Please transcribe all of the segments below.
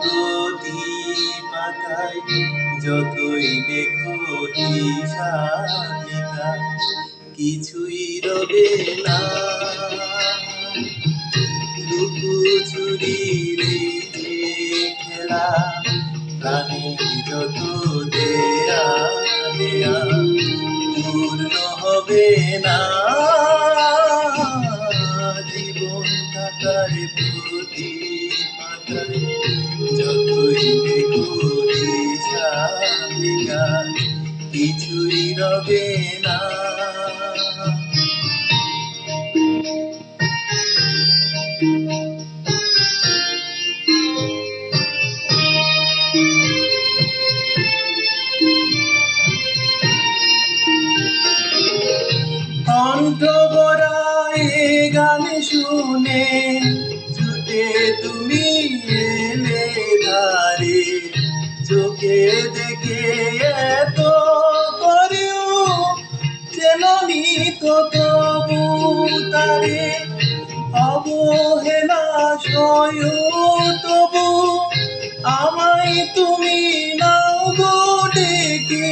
প্রতি পাতায় যতই লেখো হিসাবিকা কিছুই রবে না। লুকোচুরির এই যে খেলা প্রাণীর যত দেয়া নেয়া পূর্ণ হবে না। জীবন কাটার প্রতি পাতায় যতই লেখো হিসাবিকা কিছুই রবে না। কণ্ঠ ভরা এ গান শুনে ছুটে তুমি এলে ধারে, চোখে দেখে এত করেও চেননি তো তবু তারে। অবহেলা সয় তবু আমায় তুমি নাও গো ডেকে,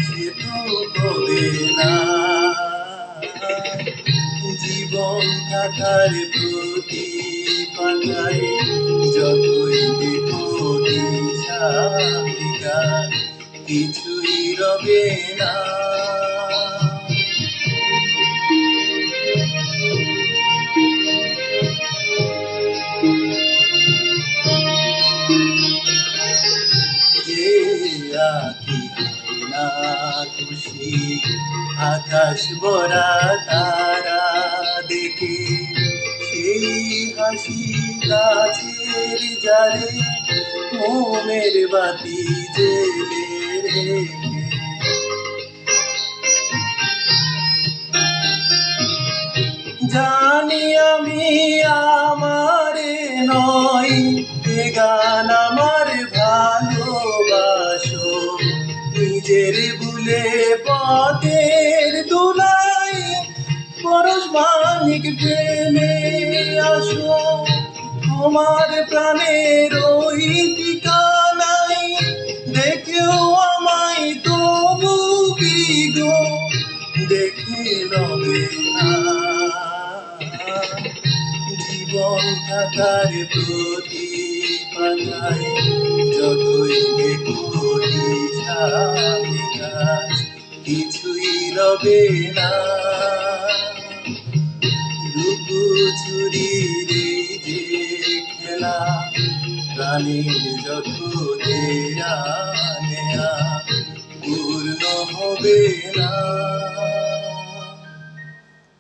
সে তো হবে না। জীবন থাকার প্রতি পাতায় যতই লেখো হিসাবিকা কিছুই রবে না। যে আঁকি না খুশি আকাশ ভরা তারা দেখে, সেই হাসি গাছের জারে মনের বাতি জেলে রেখে। জানি আমি আমারে নয় এ গান আমার ভালোবাসো, নিজের ভুলে পথের দুলাই পরশ মানিক প্রেমে আসো। তোমার প্রাণের ওই ঠিকানায় দেখেও আমায় তবু কি গো দেখে রবে না। জীবন থাকার প্রতি পাতায় যতই লেখো হিসাবিকা কিছুই রবে না। লুকোচুরির এই যে খেলা প্রাণীর যত দেয়া নেয়া পূর্ণ হবে না।